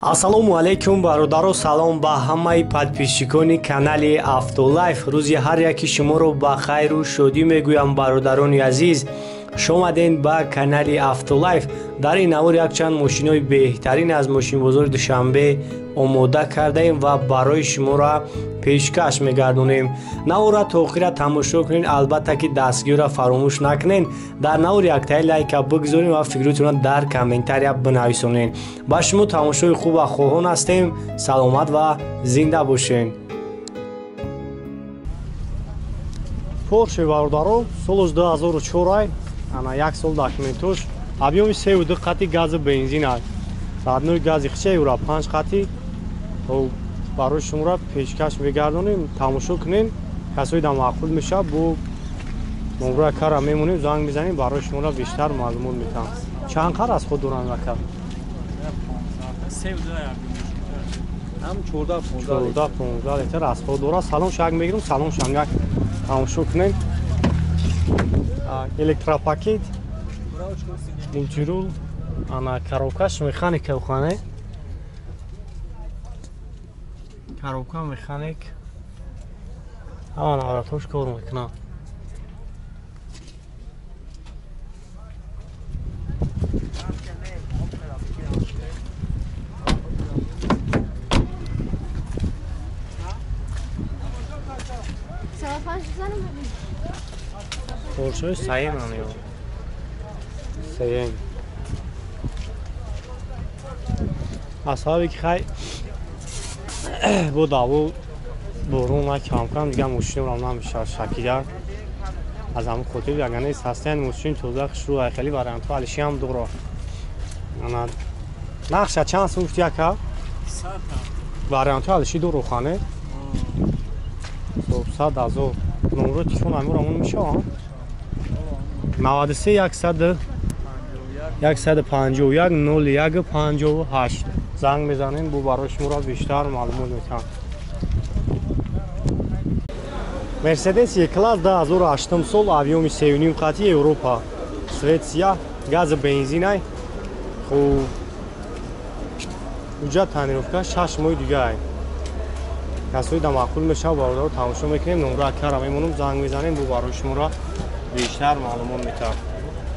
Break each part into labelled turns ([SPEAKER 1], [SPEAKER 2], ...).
[SPEAKER 1] Ассалому алайкум бародаро, салом ба ҳамаи подписчикони канали Автолайф. Рӯзи ҳар яки шуморо ба хайру шодӣ мегӯям бародарони азиз. Шомаден ба канали Автолайф. Дар ин навор якчанд мошинои беҳтарин аз мошинбозори Душанбе омода кардаем ва барои шуморо пешкаш мегардонем. Навора то охира тамошо кунед, албатта ки дастгиёра фаромӯш накунед. Дар навор яктаи лайка бигзоред ва фикротонро дар комментария бинависонед. ба шумо тамошои хуб ва хоҳон ҳастем. Саломат ва зинда бошед. Порше бародаро, соли 2004 ана як сол документош объеми 3 қати гази бензин аст. Одной гази хичеюра 5 қати барои шуморо пешкаш мегардонем. Тамошо кунед, касои да маъқул меша бо номраи кара мемонем, занг мезанем, барои шуморо бештар маълумот метаҳам. Чанд қар аз худ доранд вака? 14-15 литр аз худ дора. Салон шак мегирам, салон шангак тамошо кунед. Электропакет, мултирул, ана коробкаш механика ухане. Коробка механик. Ана аратош кор мекунад. Поршои саен ана ё. Саен. Асаби ки хай бо даво борон ва камкам дигар мошинро намешавад шакида. аз ҳамон хотир ягонес ҳастаи мошин тоза хушрӯ хеле вариантҳо алиши ҳам доро. Ана нақша чанд сум гуфти яка? 100 вариантҳо алиши доро хане. 100,000 номро телефон амирамон мешавад. 93 100 151 0158 занг мезанем бо барои шуморо бештар маълумот метаҳам. Мерседес Е-класс 2008 сол, объеми 3,5 қати, Европа, Шветсия, гази бензинай. Хуб ҳуҷҷат таъмировка 6 моҳи дигаи. касои да маъқул мешавад бародаро тамошо мекунем, номраи кара мемонам, занг мезанем бо барои шуморо бештар маълумот метаҳам.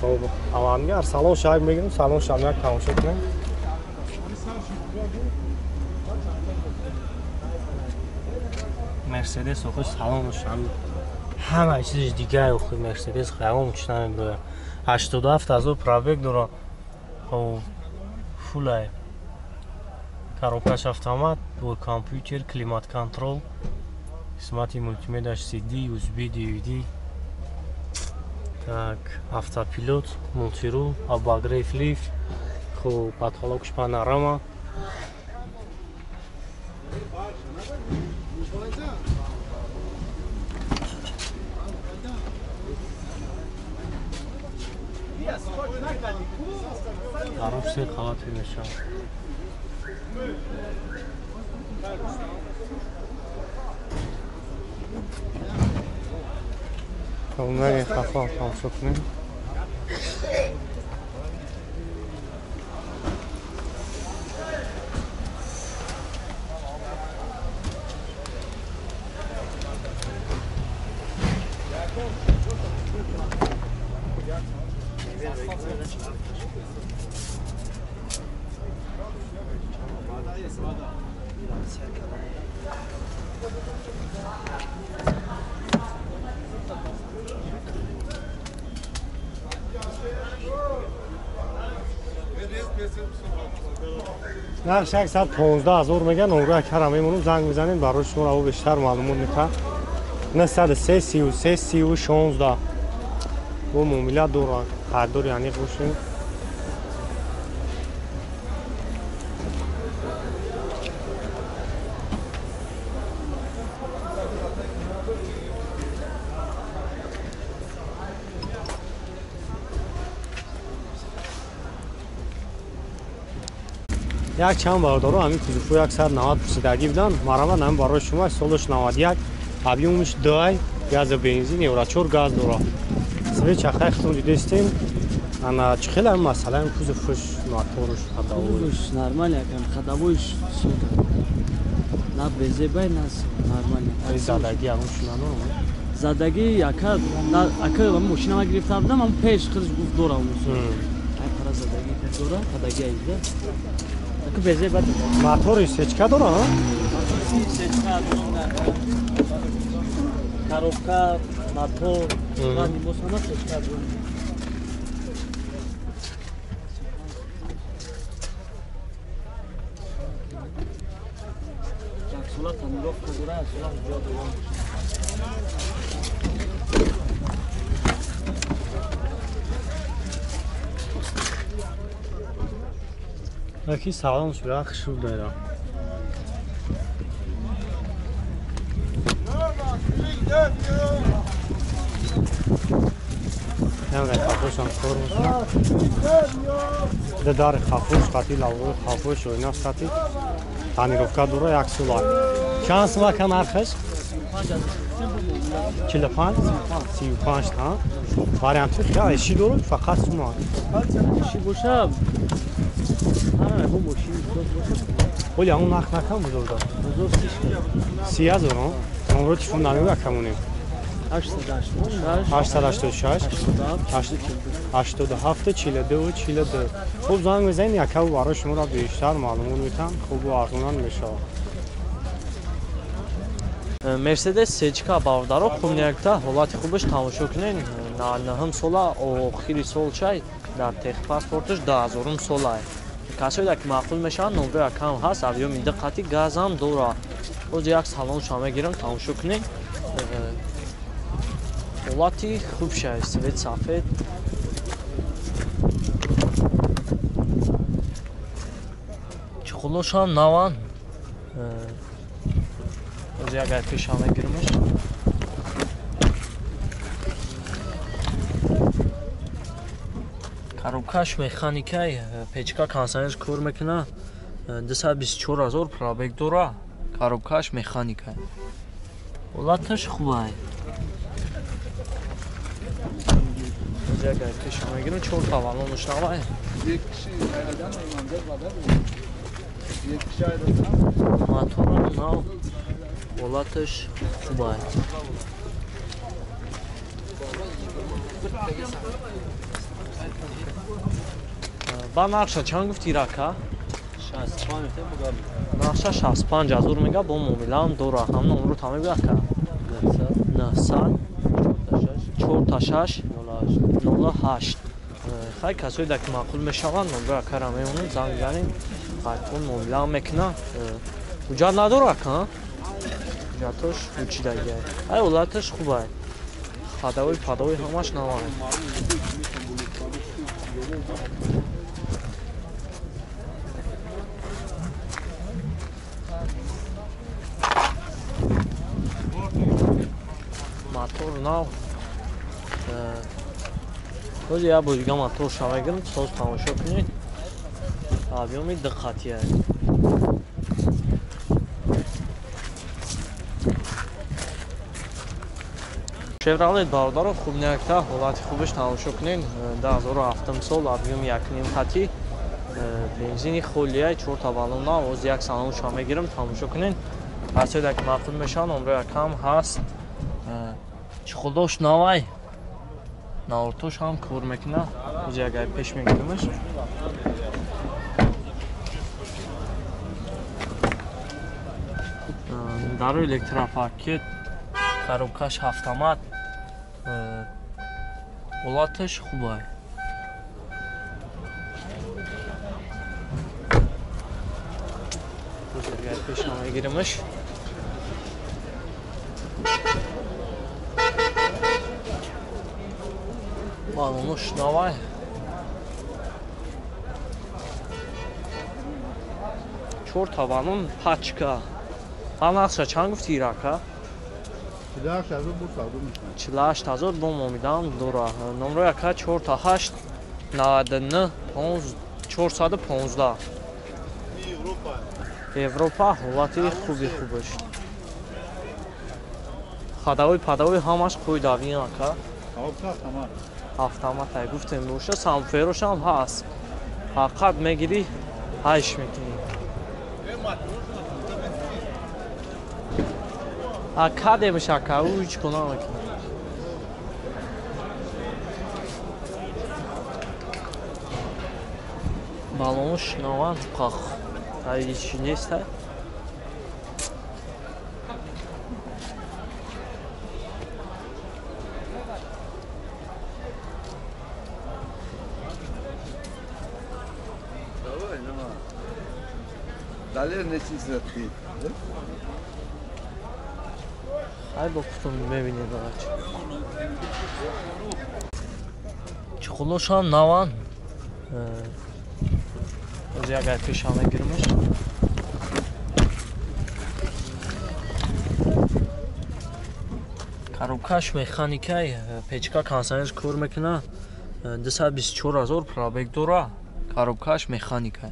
[SPEAKER 1] хуб аввалгар салон шаб мегирам, салон шабнак тамошо кунем. Мерседес охи салонш ҳама чизиш дигар охи Мерседес хаём чунам мебояд. 87,000 пробег дора. хуб фулай. коробкаш автомат бо компютер, климат контрол, қисмати мультимедиаш CD, USB, DVD. Так, автопилот, мултирул, обогрев лифт, хуб потолокш панорама. Гараж се халати мешавад. Камераи хафа тамошо кунем. нақш 115,000 мегӯяд, номраи кара мемонам, занг мезанем, барои шуморо бештар маълумот метаҳам. 93 33 16 бо муомила доранд, хайрдори аниқ бошем. як чанд бародаро ҳамин кузуфҳо 190 пурсидагӣ буданд. Марҳамат, ҳамин барои шумо солаш 91, объемиш 2 гази бензин, евро 4 газ дора. свеча хахтон дидестем Ana çıkılan mesela kuzu fuş motoruş hadavuş.
[SPEAKER 2] Kuzuş normal yakın. Hadavuş suda. Na bezebay nas normal yakın.
[SPEAKER 1] Zadagi almışsın ana mı?
[SPEAKER 2] Zadagi yaka na akı maşinama girip tabdım ama peş kız guf dora olmuş. Ay para zadagi dora hadagi ayda. Akı bezebay.
[SPEAKER 1] Motoru seçka dora ha?
[SPEAKER 2] Seçka dora. Karovka, motor, ben bu sana seçka dora. Sola tamirovka dora, sola ziyad olmuş.
[SPEAKER 1] Belki sağlam süre akışıldı ya. Yani kapuşan sormuşsun. De dar kapuş katil avru kapuş oynas katil. Tamirovka dura yaksılar. Şans vakan arkadaş. 45 35 ta. Varyantı ya eşi doğru fakat suma.
[SPEAKER 2] Şi boşa. Ha bu boşi.
[SPEAKER 1] Olha un naknakan bu orada.
[SPEAKER 2] Buzor şiş.
[SPEAKER 1] Siyaz onu. Onu telefondan bakamını. 886 87 42 42. خوب زنگ بزنید یکه و برای شما را بیشتر معلومات میتونم خوب و ارزان میشه.
[SPEAKER 2] Mercedes Sechka Bavdaro Xumniyakda ҳолати хубаш тамошо кунед. Наҳам сола охири сол чай дар техпаспорташ 2000 солай. Касоида ки маъқул мешаванд номраи акам ҳаст, авёми диққати газам дора. Боз як салон шумо мегирам тамошо кунед. ҳолати хуб шай свет сафед. Чухулошам наван. Боз як пешам мегирамш. Коробкаш механикай, печка консонаж кор мекуна. 224000 пробег дора. Коробкаш механикай. ҳолаташ хубай. Як пешам мегирам 4 та валонаш навай.
[SPEAKER 3] یک کشی ایران می‌مانده یک کشی ایران
[SPEAKER 2] Motoru nav. Ҳолаташ хубай. Ба нақша чанд гуфти рака?
[SPEAKER 3] 65 میگم
[SPEAKER 2] Нақша 65000 мега бо муомилаам дора. Ҳам номро тамом рака. 900 46 08. Хай касои дар ки маъқул мешаванд номро ракара меонанд занг занем. Қайтон муомилаам мекуна. ҳуҷҷат надора ка? ҳуҷҷатош ҳуҷҷидагӣ. Ай ҳолаташ хубай. Хадавои падавои ҳамаш навай. Мотор нав. Боз як бор дига мотор шава гирам, соз тамошо кунед. Авёми диққатия. Chevrolet Bavdaro Xumniyakda ҳолати хубаш тамошо кунед. 2007 сол авёми 1.5 хати. Бензини холияй 4 та балон нав. Боз як салон шумо мегирам тамошо кунед. Ҳасоида ки маъқул мешаванд номраи акам ҳаст. Чухулдош навай. Наортош ҳам кор мекуна. Боз як ай пеш мегирамш. Даро электропакет. Коробкаш автомат. ҳолаташ хубай. Боз як ай пеш мегирамш. Балонош навай. Чор та балон пачка. Банақша чанд гуфти рака? 48000 бо муомилаам дора. Номрои ака 48 99 415. Европа ҳолати хуби хубаш. Хадавои падавои ҳамаш қӯйдавин ака. автоматай гуфтем боша самферошам ҳаст ҳаққат мегирӣ ҳайш мекунӣ акаде мешака ӯ ҳеҷ куна мекунад балонш наванд қах ҳеҷ неста
[SPEAKER 3] Daler ne çizdi?
[SPEAKER 2] ҳай бо кутум мебинед агач чуқулошам наван ози агар пеша мегиримаш коробкаш механикай печка консонер кор мекунад 224 000 пробег дора коробкаш механикай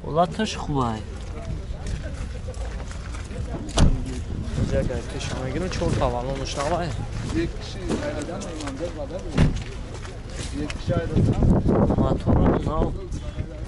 [SPEAKER 2] ҳолаташ хубай Acayip peşime girin çok havalı olmuş ama
[SPEAKER 3] Bir kişi aileden mi imamcak var değil mi? Bir kişi ayrılsam
[SPEAKER 2] motoru ne oldu?